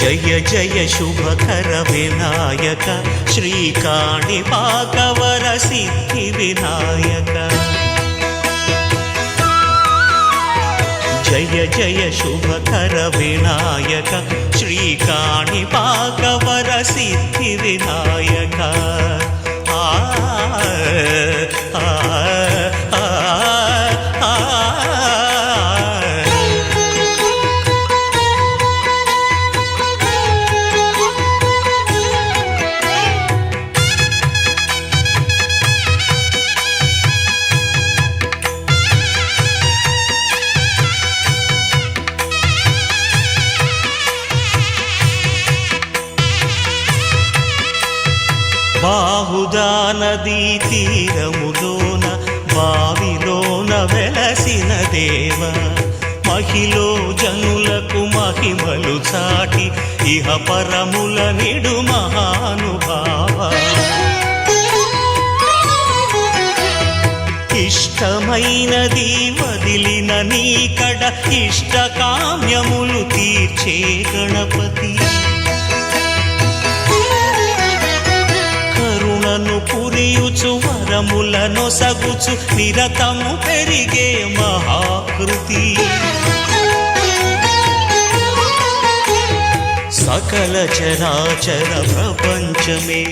జయ జయ శుభకర వినాయక శ్రీకాణిపాకవర సిద్ధి వినాయక జయ జయ శుభకర వినాయక శ్రీకాణిపాకవర సిద్ధి వినాయక బాహుదా నదీ తీరములోన బావిలోన వెలసిన దేవ మహిలో జనులకు మహిమలు చాటి ఇహ పరముల నిడు మహానుభావ ఇష్టమైనది వదిలిన నీకడ ఇష్టకామ్యములు తీర్చే గణపతి పురియుచు వరములను సగుచు నిరతము పెరిగే మహాకృతి సకల చరాచర ప్రపంచమే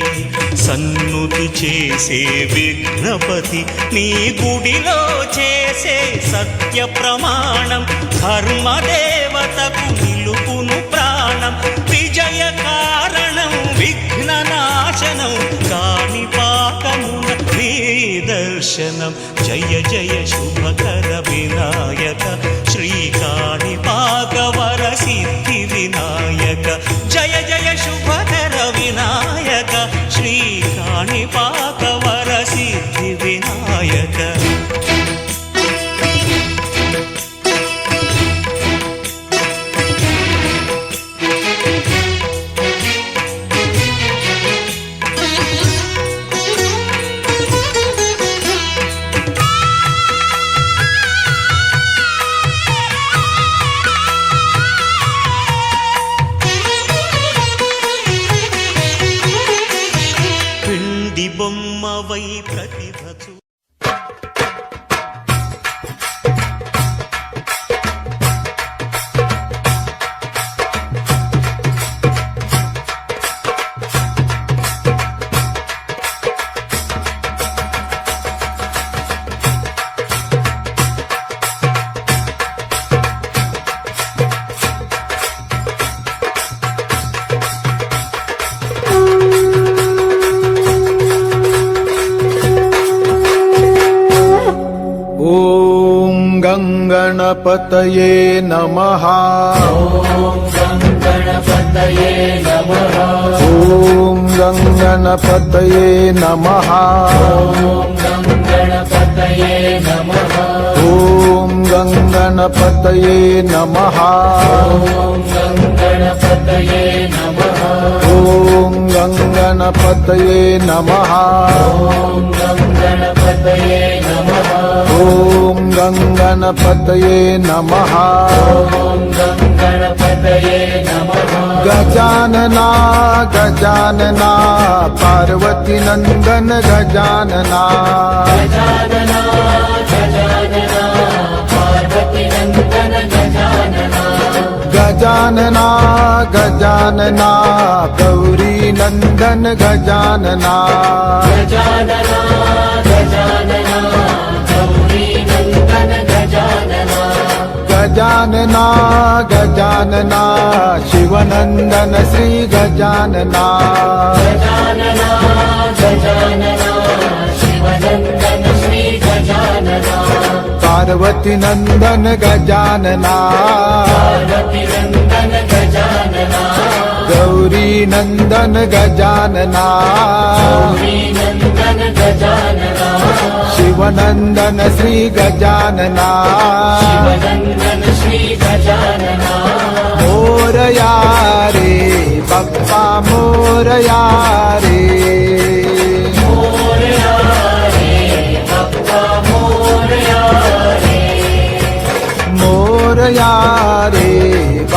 సన్నుతి చేసే విఘ్నపతి నీ గుడిలో చేసే సత్య ప్రమాణం ధర్మదేవతకు నిలుపును ప్రాణం విజయ కారణం విఘ్న నాశనం కాణిపాకమున నీ దర్శనం జయ జయ శుభకర వినాయక శ్రీకాణిపాకవర సిద్ధి వినాయక జయ జయ శుభకర వినాయక శ్రీకాణిపాకవర సిద్ధి వినాయక బొమ్మవై ప్రతిభచు गणपतये नमः। ॐ गणपतये नमः। ॐ गणपतये नमः। ॐ गणपतये नमः। ॐ गणपतये नमः। ॐ गणपतये नमः। ॐ गणपतये नमः। ॐ गणपतये नमः। ॐ गणपतये नमः। ॐ गणपतये नमः। गजानना गजानना पार्वती नंदन गजानना। गजानना गजानना पार्वती नंदन गजानना। गजानना गजानना गौरी नंदन गजानना। गजानना गजानना गौरी नंदन गजानना। गजानना गजानना शिवनंदन श्री गजानना। गजानना गजानना शिवनंदन श्री गजानना। पार्वती नंदन गजानना। पार्वती नंदन गजानना। गौरी नंदन गजानना। गौरी नंदन गजानना। शिवनंदन श्री गजानना। शिवनंदन श्री गजानना। मोरया रे बप्पा मोरया रे। मोरया रे बप्पा मोरया रे। मोरया रे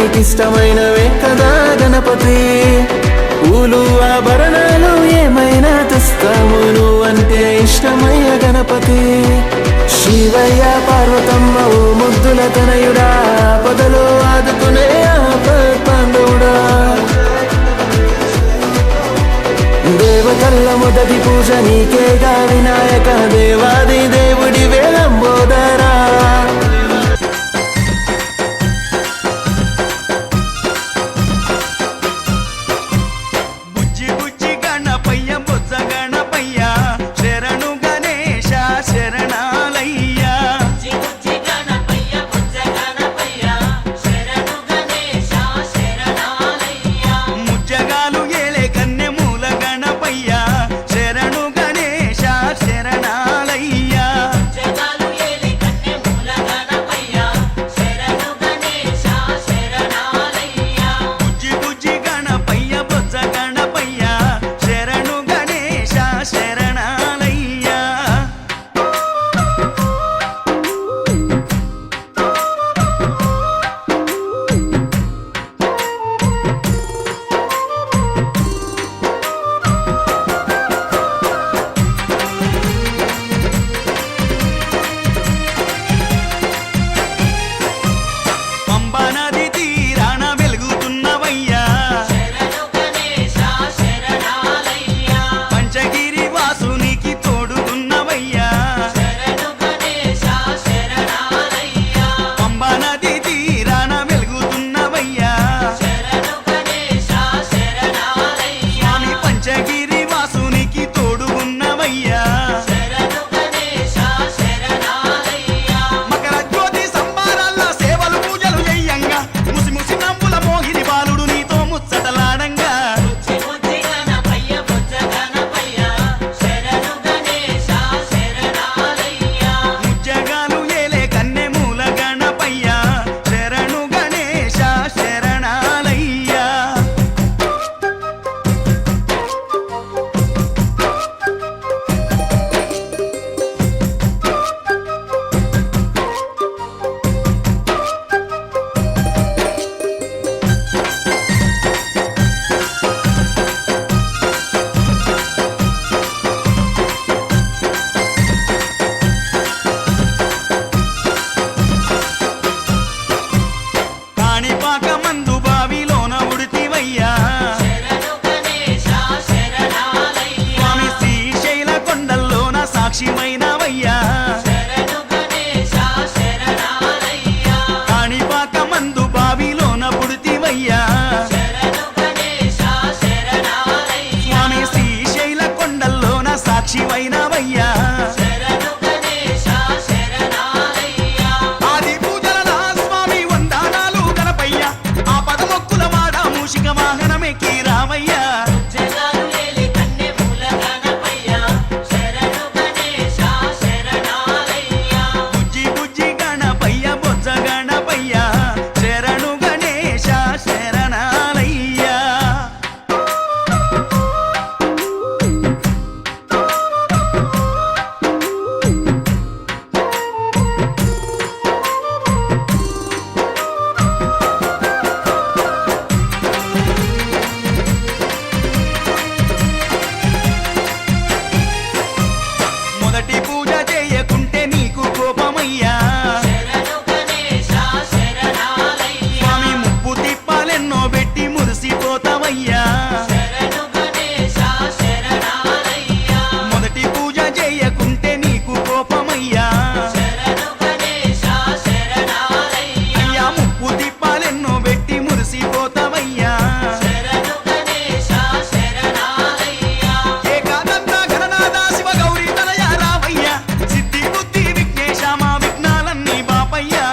నీకిష్టమైనవే కదా గణపతి పూలు ఆభరణాలు ఏమైనా తెస్తాము నువ్వంటే ఇష్టమయ్య గణపతి శివయ్య పార్వతమ్మ ఓ ముద్దుల తనయుడా పదలో ఆదుకునే ఆపత్పాండవుడా దేవతల్ల మొదటి పూజ నీకేగా వినాయక దేవాది దేవుడి వేలంబోదరా బుజ్జి బుజ్జి గణపయ్య బొజ్జ గణపయ్య శరణు గణేశ శరణాలయ్య ముజ్జగాలు ఏలే కన్నె మూల గణపయ్య శరణు గణేశ శరణాలయ్య బుజ్జి బుజ్జి గణపయ్య బొజ్జ గణపయ్య శరణు గణేశ శరణాలయ్య పంబా నది తీరాన వెలుగుతున్నవయ్యా పంచగిరి వాసునికి తోడుతున్నవయ్యా పంబా నది తీరాన వెలుగుతున్నవయ్యా స్వామి పంచగిరి వాసునికి తోడుగున్నవయ్యా మకర జ్యోతి సంబారాల్లో సేవలు పూజలు చెయ్యంగా ముసి ముసి నవ్వుల మోహిని బాలుడు నీతో ముచ్చటలాడంగా ముజ్జగాలు ఏలే కన్నె మూల గణపయ్య శరణు గణేశ శరణాలయ్య కాణిపాక మందు బావిలోన ఉడితివయ్యా స్వామి శ్రీశైల కొండల్లోన సాక్షిమైనవయ్యా కాణిపాక మందు బావిలోన పుడితివయ్యా స్వామి శ్రీశైల కొండల్లోన సాక్షిమైనవయ్యా ఆది పూజల నా స్వామి వందనాలు గణపయ్య ఆ పదమొక్కుల వాడ మూషిక వాహనమెక్కి రామయ్యా బుజ్జి బుజ్జి గణపయ్య బొజ్జ గణపయ్య శరణు గణేశ శరణాలయ్య మొదటి పూజ చేయకుంటే నీకు కోపమయ్యా స్వామి ముప్పు తిప్పాలెన్నో పెట్టి మురిసిపోతావయ్యా మొదటి పూజ చేయకుంటే నీకు కోపమయ్యా అయ్యా ముప్పు తిప్పాలెన్నో పెట్టి మురిసిపోతావయ్యా ఏకాదంత గణనాథ శివ గౌరీ తనయ రామయ్య సిద్ధి బుద్ధి విఘ్నేశ మా విఘ్నాలన్నీ బాపయ్యా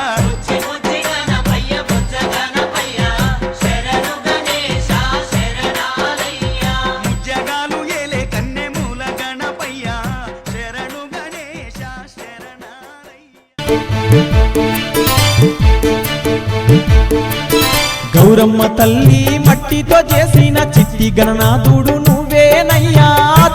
ముజ్జగాలు ఏలే కన్నె మూల గణపయ్య శరణు గణేశ శరణాలయ్య గౌరమ్మ తల్లి మట్టితో చేసిన చిట్టి గణనాథుడు నువ్వేనయ్యా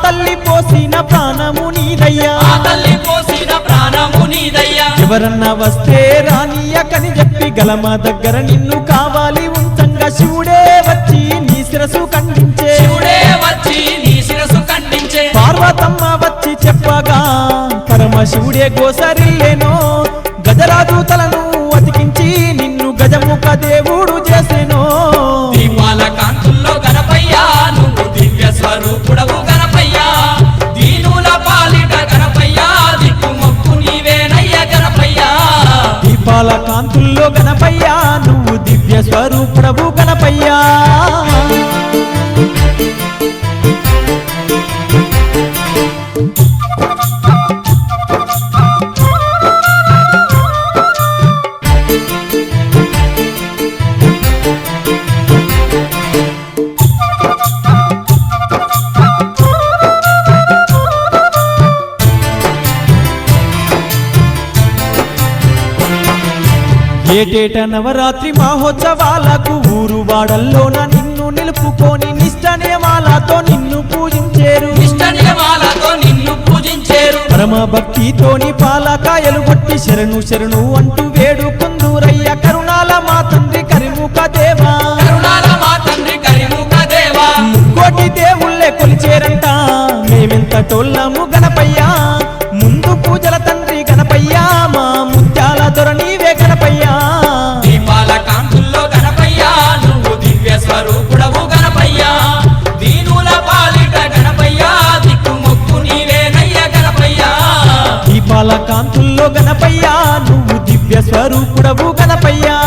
తల్లి పోసిన ప్రాణము నీదయ్యా తల్లి పోసిన ప్రాణము నీదయ్యా ఎవరన్నా వస్తే రానియకని చెప్పి గలమ దగ్గర నిన్ను కావాలి ఉంచంగా శివుడే వచ్చి నీ శిరసు ఖండించే శివుడే వచ్చి నీ శిరసు ఖండించే పార్వతమ్మ వచ్చి చెప్పగా పరమశివుడే గోసరిల్లేనో గజరాజు తలను అతికించి నిన్ను గజముఖ దేవుడు చేసెనో దీపాల కాంతుల్లో గణపయ్యా నువ్వు దివ్య స్వరూపుడవు గణపయ్యా దీనుల పాలిట గణపయ్యా దిక్కు మొక్కు నీవేనయ్య గణపయ్యా దీపాల కాంతుల్లో గణపయ్యా నువ్వు దివ్య స్వరూపుడవు గణపయ్యా ఏటేట నవరాత్రి మహోత్సవాలకు ఊరు వాడల్లోన నిన్ను నిలుపుకొని నిష్ట నియమాలతో నిన్ను పూజించేరు ఇష్ట నియమాలతో నిన్ను పూజించేరు పరమ భక్తితోని పాలకాయలు కొట్టి శరణు శరణు అంటూ వేడుకుందురయ్య కరుణాల మా తండ్రి కరిముఖ దేవా కరుణాల మా తండ్రి కరిముఖ దేవా కోటి దేవుళ్ళే కొలిచేరంట మేమెంత టోళ్ళము గణపయ్యా ముందు పూజల తండ్రి గణపయ్యా మా ముత్యాల దొర నీవే గణపయ్యా దీపాల కాంతుల్లో గణపయ్యా నువ్వు దివ్య స్వరూపుడవు గణపయ్యా దీనుల పాలిట గణపయ్యా దిక్కు మొక్కు నీవేనయ్య గణపయ్యా దీపాల కాంతుల్లో గణపయ్యా నువ్వు దివ్య స్వరూపుడవు గణపయ్యా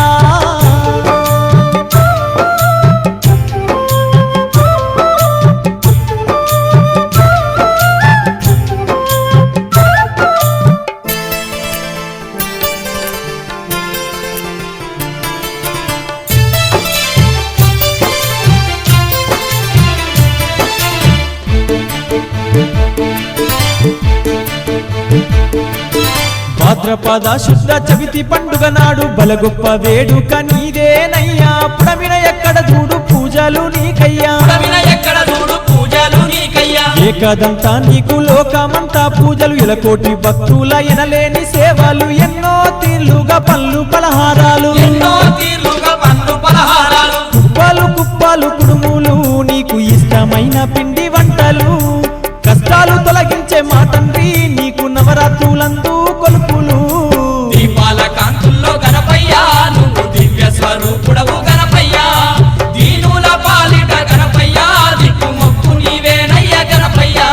భాద్రపద శుద్ధ చవితి పండుగ నాడు బలగొప్ప వేడుక నీదేనయ్యా పుడమిన ఎక్కడ చూడు పూజలు నీకయ్యా పుడమిన ఎక్కడ చూడు పూజలు నీకయ్యా ఏకదంతా నీకు లోకమంతా పూజలు ఇలకోటి భక్తుల ఎనలేని సేవలు ఎన్నో తీర్లుగా పళ్ళు పలహారాలు ఎన్నో తీర్లుగా పండ్లు పలహారాలు కుప్పలు కుప్పలు కుడుములు నీకు ఇష్టమైన పిండి వంటలు కష్టాలు తొలగించే మా తండ్రి నీకు నవరాత్రులందు కొలుపులు దీపాల కాంతుల్లో గణపయ్యా నువ్వు దివ్య స్వరూపుడవు గణపయ్యా దీనుల పాలిట గణపయ్యా దిక్కు మొక్కు నీవేనయ్య గణపయ్యా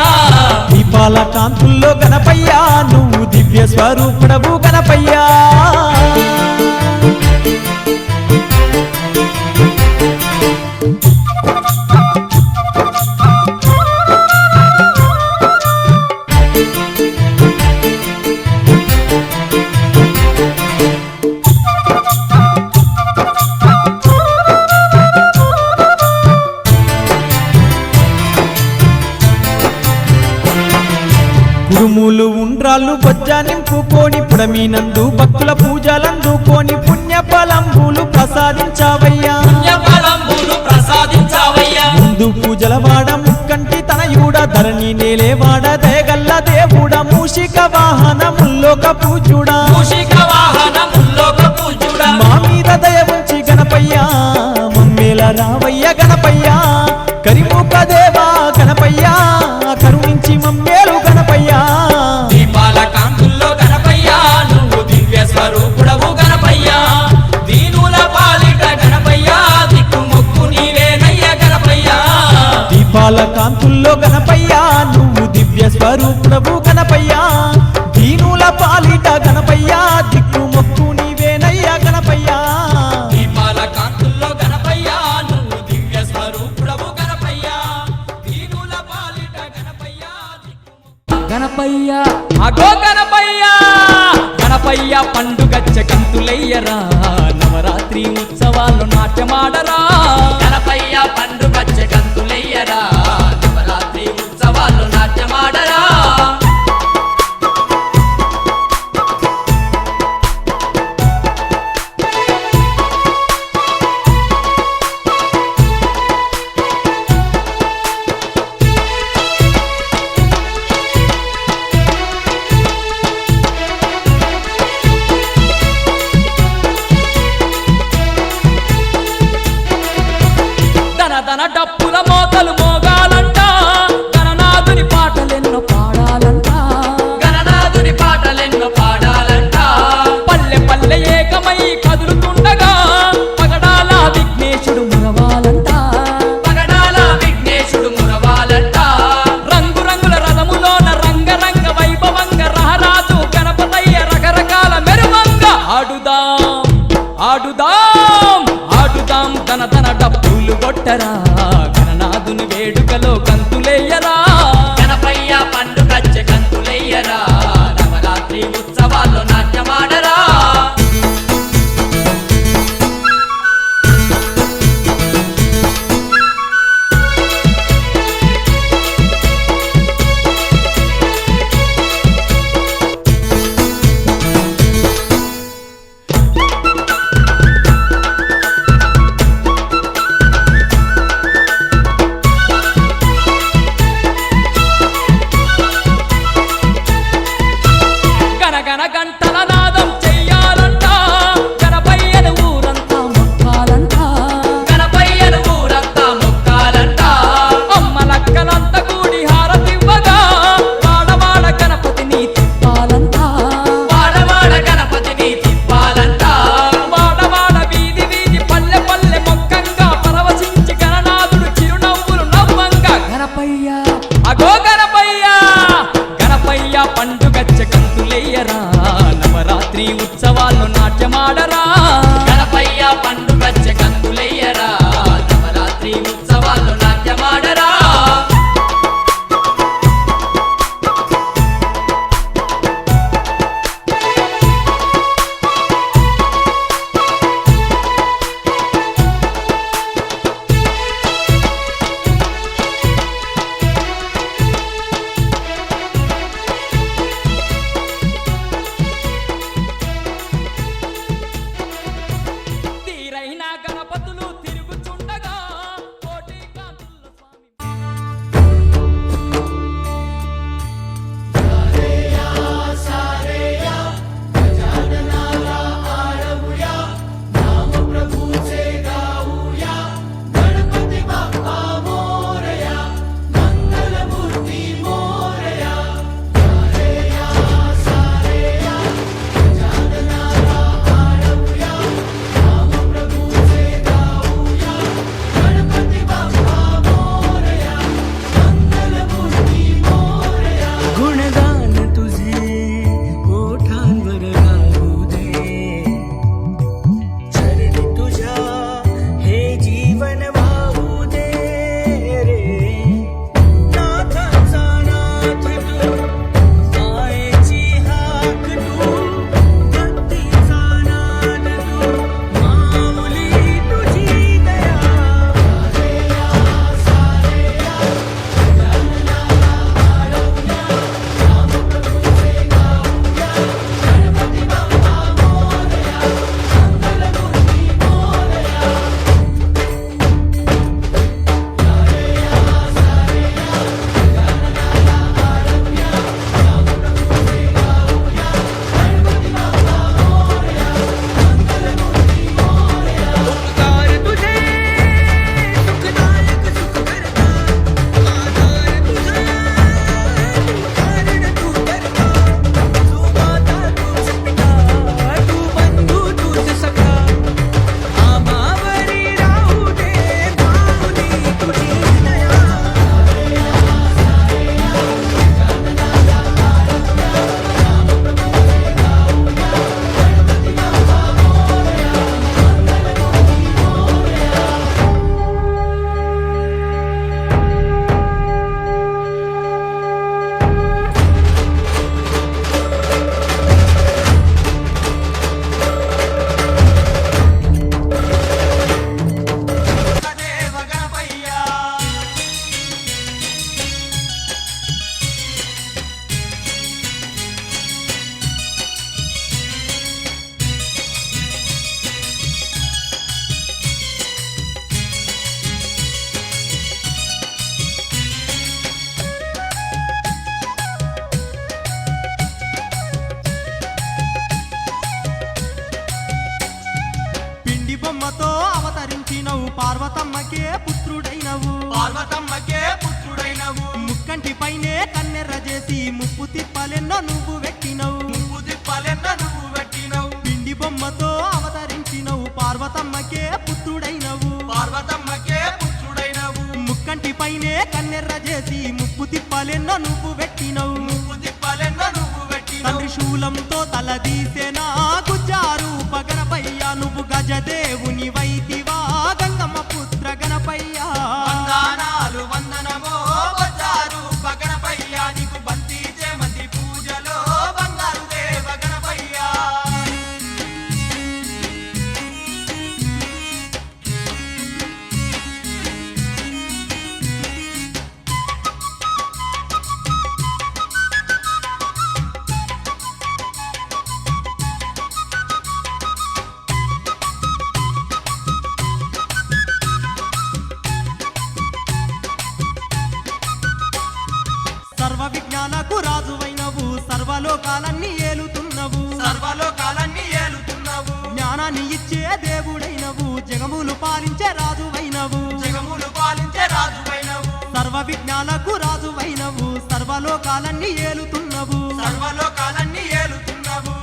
దీపాల కాంతుల్లో గణపయ్యా నువ్వు దివ్య స్వరూపుడవు గణపయ్యా కుడుములు ఉండ్రాళ్ళు బొజ్జ నింపుకొని పుడమినందు భక్తుల పూజలందుకొని పుణ్య ఫలంబులు ప్రసాదించావయ్యా పుణ్యఫలంబులు ప్రసాదించావయ్యా ముందు పూజల వాడ ముక్కంటి తనయుడ ధరణి నేలేవాడ దయగల్ల దేవుడ మూషిక వాహనముల్లోక పూజుడా మూషిక వాహనముల్లోక పూజుడా మా మీద దయ ఉంచి గణపయ్యా మమ్మేల రావయ్య గణపయ్యా కరిముఖ దేవా గణపయ్యా కరుణించి మమ్మేలు గణపయ్యా దీపాల కాంతుల్లో గణపయ్యా నువ్వు దివ్య స్వరూపుడవు గణపయ్యా దీనుల పాలిట గణపయ్యా దిక్కు మొక్కు నీవేనయ్య గణపయ్యా దీపాల కాంతుల్లో గణపయ్యా నువ్వు దివ్య స్వరూపుడవు గణపయ్యా దీనుల పాలిట గణపయ్యా దిక్కు మొక్కు నీవేనయ్యా గణపయ్యా దీపాల కాంతుల్లో గణపయ్యా నువ్వు దివ్య స్వరూపుడవు గణపయ్యా దీనుల పాలిట గణపయ్యా గణపయ్య అగో గణపయ్య గణపయ్య పండుగచ్చ కంతులయ్యరా నవరాత్రి ఉత్సవాలు నాట్యమాడరా గణపయ్య పండుగచ్చ కంతులయ్యరా నవరాత్రి ఉత్సవాలు నాట్యమాడరా గంటల నాదం చెయ్యాలంట గణపయ్యను ఊరంతా మొక్కాలంట గణపయ్యను ఊరంతా మొక్కాలంట అమ్మలక్కలంతా కూడి హారతివ్వగా వాడవాడ గణపతిని తిప్పాలంట వాడవాడ గణపతిని తిప్పాలంట వాడవాడ వీధి వీధి పల్లె పల్లె మొక్కంగా పరవశించి గణనాథుడు చిరునవ్వులు నవ్వంగా గణపయ్య అగో గణపయ్య గణపయ్య పండుగచ్చ కంతులేయరా నవరాత్రి ఉత్సవాల్లో నాట్యమాడరా గణపయ్య పండుగచ్చ కంతులేయరా నవరాత్రి ఉత్సవాల్లో నాట్యమాడరా తీరైన గణపతులు తిరుగుచుండగా కోటి కాంతుల స్వామి गुणगान तुझे ओठांवर गाऊ दे चरणी तुझ्या हे जीवन वाहू दे रे नाथाचा नाथ तू मायेची हाक तू भक्तीचा नाद तू माऊली तुझी दया उपकार तुझे सुखदायक सुख करता आधार तुझा तू कारण तू करता तू माता तूच पिता तू बंधू तूच सखा आमावरी राहू दे माऊली तुझी दया దేవ గణపయ్య పిండి బొమ్మతో అవతరించినవు పార్వతమ్మకే పుత్రుడైనవు ముక్కంటి పైనే కన్నెర్ర చేసి ముప్పు తిప్పలెన్నో నువ్వు పెట్టినవు పిండి బొమ్మతో అవతరించినవు పార్వతమ్మకే పుత్రుడైనవు ముక్కంటి పైనే కన్నెర్ర చేసి ముప్పు తిప్పలెన్నో నువ్వు పెట్టినవు తండ్రి శూలంతో తలదీసెనా గుజ్జారూప గణపయ్య నువ్వు గజదేవుని వైతివా గంగమ్మ పుత్ర గణపయ్య వందనమో గజారూప గణపయ్య నీకు బంతి చేమంతి పూజలో బంగారు దేవ గణపయ్య సర్వ విజ్ఞానకు రాజువైనవు సర్వలోకాలన్నీ ఏలుతున్నవు విజ్ఞాలకు రాజువైనవు సర్వలోకాలన్నీ ఏలుతున్నవు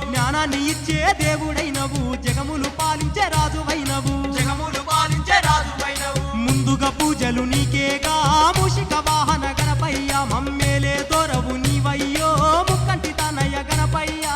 జ్ఞానాన్ని ఇచ్చే దేవుడైనవు జగములు పాలించే రాజువైనవు ముందుగా పూజలు నీకేగా మూషిక వాహన గణపయ్య మమ్మేలే దొరవు నీవయ్యో ముక్కంటి తనయ గణపయ్య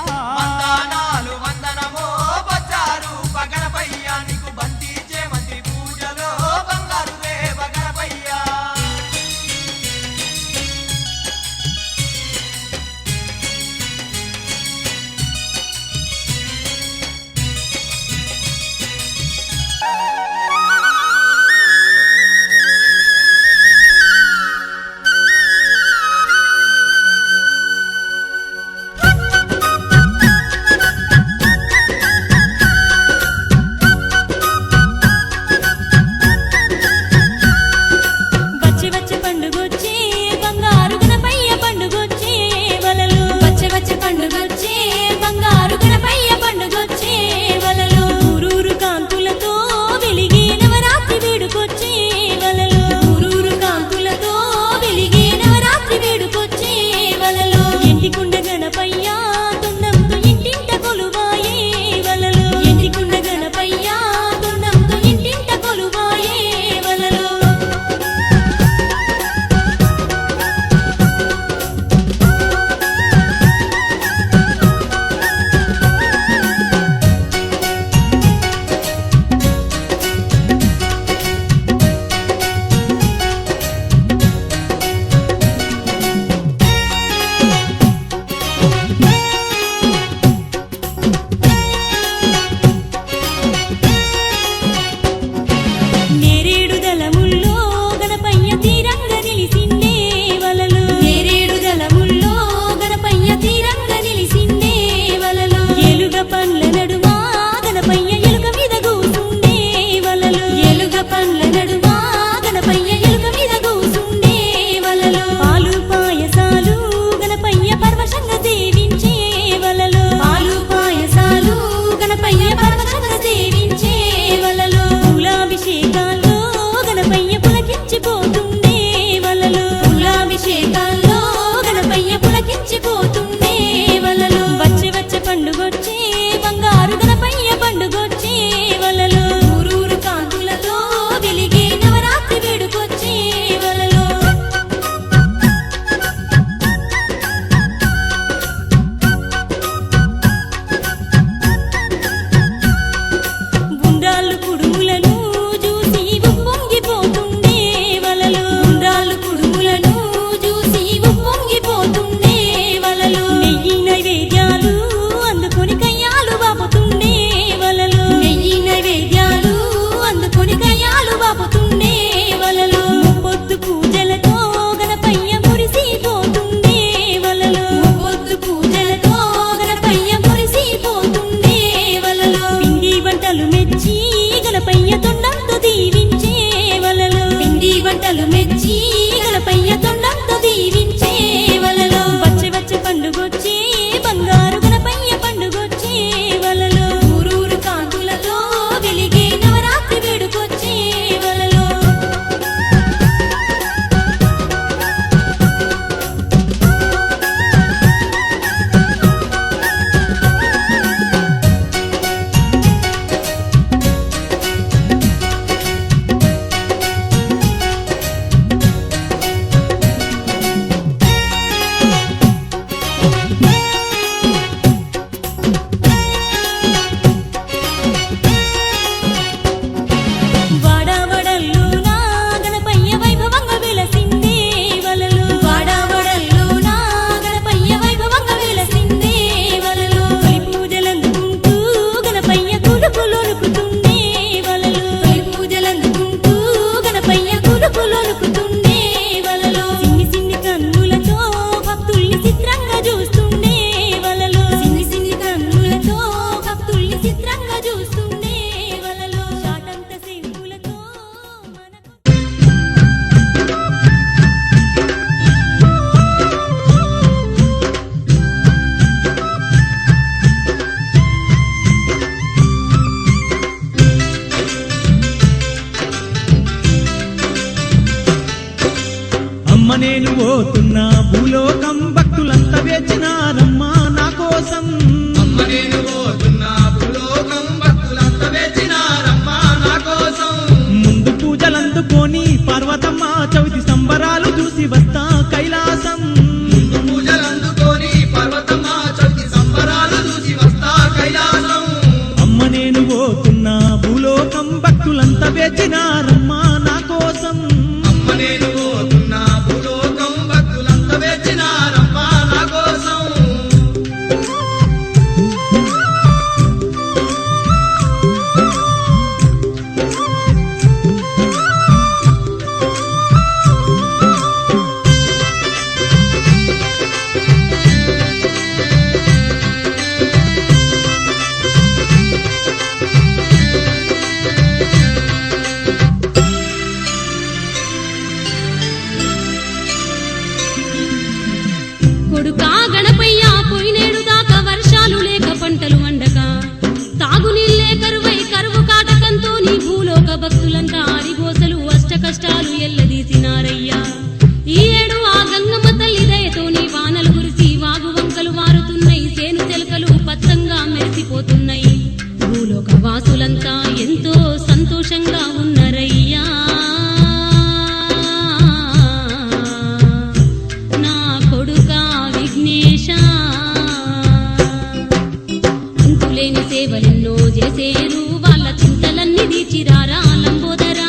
సేవలెన్నో చేసేరు వాళ్ళ చింతలన్నీ తీర్చిరారా లంబోదరా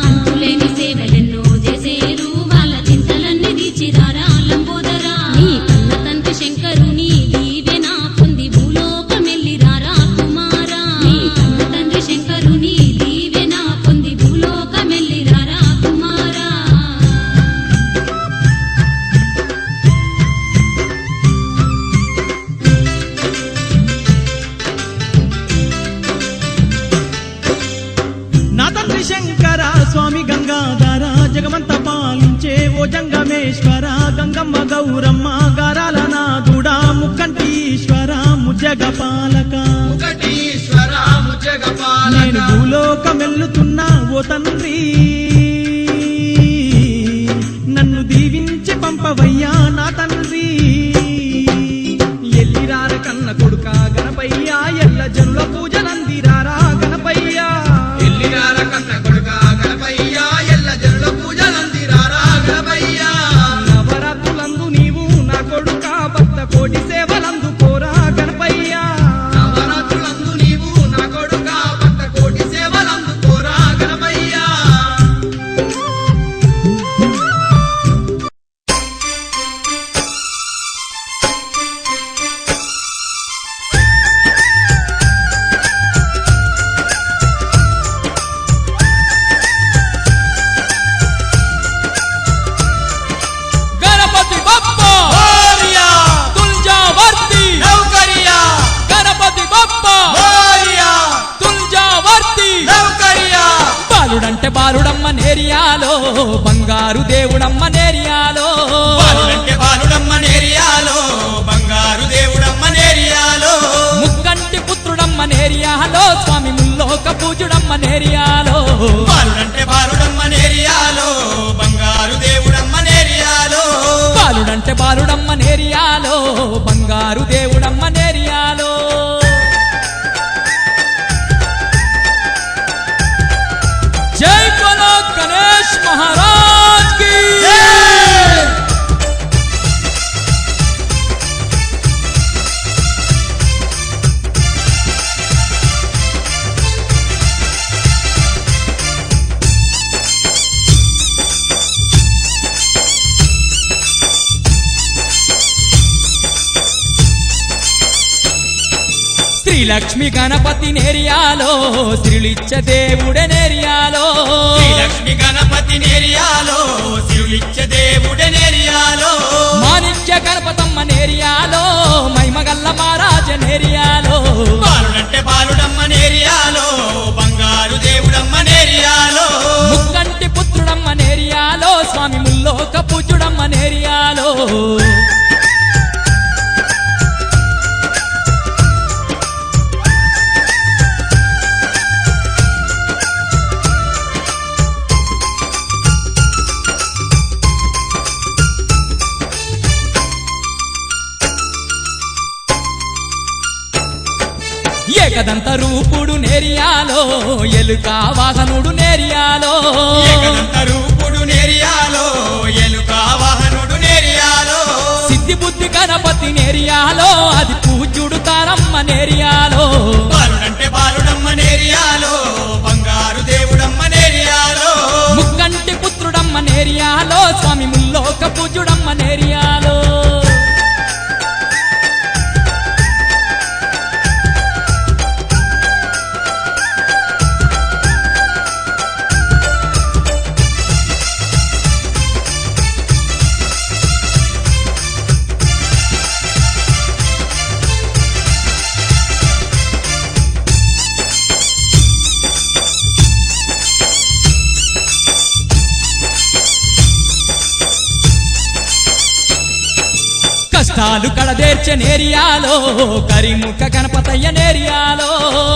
అంతులేని సేవలెన్నో చేసేరు వాళ్ళ చింతలన్నీ తీర్చిరారా లంబోదరా నీ కన్న తండ్రి శంకరుని దీవెన పొంది భూలోకమెల్లిరారా కుమారా నీ కన్న తండ్రి శంకరుని దీవెన పొంది భూలోకమెల్లిరారా కుమారా నా తండ్రి శంకర స్వామి గంగాధర జగమంత పాలించే ఓ జంగమేశ్వర గంగమ్మ గౌరమ్మ గారాల నాదుడా ముక్కంటీశ్వర ముజగ పాలక నేను భూలోకమెల్లుతున్నా ఓ తండ్రి నన్ను దీవించి పంపవయ్యా నా తండ్రి ఎల్లిరార కన్న కొడుక గణపయ్యా ఎల్ల జనుల పూజలందిరారా గణపయ్యా ఎల్లిరార కన్న కొడుక గణపయ్యా ఎల్ల జనుల పూజలందిరారా గణపయ్యా నవరాత్రులందు నీవు నా కొడుక భక్త కోటి సేవలందు కోరా గణపయ్యా నవరాత్రులందు నీవు నా కొడుక భక్త కోటి సేవలందు కోరా గణపయ్యా గణపతి బప్ప మోరియా తుల్జావర్తి నౌకరియా గణపతి బప్ప మోరియా తుల్జావర్తి నౌకరియా బాలుడంటే బాలుడమ్మ నేరియాలో బంగారు దేవుడమ్మ నేరియాలో బాలుడంటే బాలుడమ్మ నేరియాలో బంగారు దేవుడమ్మ నేరియాలో ముక్కంటి పుత్రుడమ్మ నేరియాలో స్వామి ముల్లోక పూజుడమ్మ నేరియాలో బాలుడంటే బాలుడమ్మ నేరియాలో బంగారు దేవుడమ్మ నేరియాలో బాలుడంటే బాలుడమ్మ నేరియాలో బంగారు దేవుడమ్మ నేరియాలో జై బలో గణేష్ మహారాజ్ की శ్రీలక్ష్మి గణపతి నేరియాలో శ్రీలిచ్చ దేవుడే నేరియాలో శ్రీలక్ష్మి గణపతి నేరియాలో శివులిచ్చ దేవుడే నేరియాలో మాణిక్య గణపతమ్మ నేరియాలో మైమగల్ల మహారాజ నేరియాలో బాలుడంటే బాలుడమ్మ నేరియాలో బంగారు దేవుడమ్మ నేరియాలో ముక్కంటి పుత్రుడమ్మ నేరియాలో స్వామి ముల్లోక పూజుడమ్మ నేరియాలో ఏకదంత రూపుడు నేరియాలో ఎలుక వాహనుడు నేరియాలో ఏకదంత రూపుడు నేరియాలో ఎలుక వాహనుడు నేరియాలో సిద్ధి బుద్ధి గణపతి నేరియాలో అది పూజ్యుడు తారమ్మ నేరియాలో బాలుడంటే బాలుడమ్మ నేరియాలో బంగారు దేవుడమ్మ నేరియాలో ముక్కంటి పుత్రుడమ్మ నేరియాలో స్వామి ముల్లోక పూజుడమ్మ నేరియాలో కష్టాలు కడదేర్చే నేరియాలో కరిముఖ గణపతయ్య నేరియాలో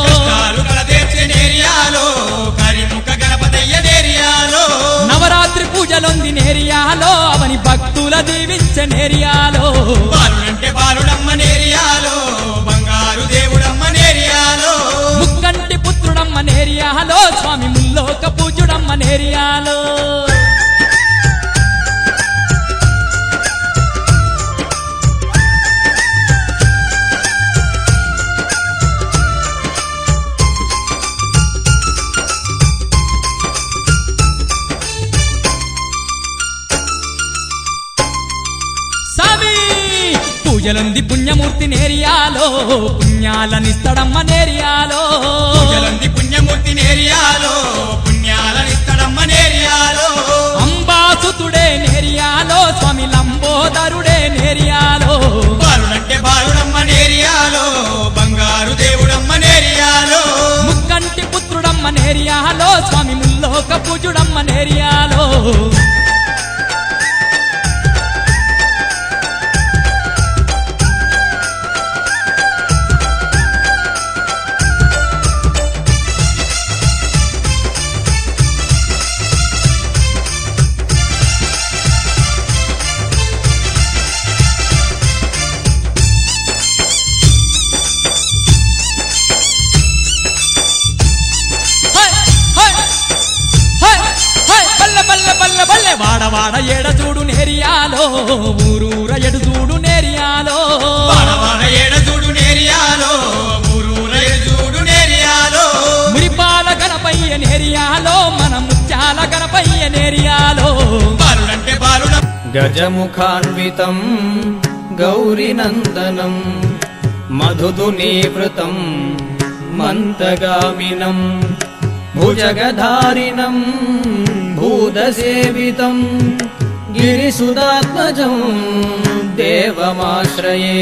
కష్టాలు కలదేర్చే నేరియాలో కరిముఖ గణపతయ్య నేరియాలో నవరాత్రి పూజలొంది నేరియాలో అవని భక్తుల దీవించే నేరియాలో బాలుడంటే బాలుడమ్మ నేరియాలో బంగారు దేవుడమ్మ నేరియాలో ముక్కంటి పుత్రుడమ్మ నేరియాలో స్వామి ముల్లోక పూజుడమ్మ నేరియాలో పూజలుంది పుణ్యమూర్తి నేరియాలో పుణ్యాలనిస్తడమ్మ నేరియాలో పూజలుంది పుణ్యమూర్తి నేరియాలో పుణ్యాలనిస్తడమ్మ నేరియాలో అంబాసుతుడే నేరియాలో స్వామి లంబోదరుడే నేరియాలో బాలుడంటే బాలుడమ్మ నేరియాలో బంగారు దేవుడమ్మ నేరియాలో ముక్కంటి పుత్రుడమ్మ నేరియాలో స్వామి ముల్లోక పూజుడమ్మ నేరియాలో వాడవాడ ఎడ చూడు నేరియాలో ఊరూర ఎడు చూడు నేరియాలో వాడవాడ ఏడ చూడు నేరియాలో ఊరూర ఏడు చూడు నేరియాలో మురిపాల గణపయ్య నేరియాలో మన ముత్యాల గణపయ్య నేరియాలో బాలుడంటే బాలుడ గజముఖాన్వితం గౌరీనందనం మధుదునీవృతం మంతగామినం భుజగధారిణం భూతసేవితం గిరిసుదాత్మజం దేవమాశ్రయే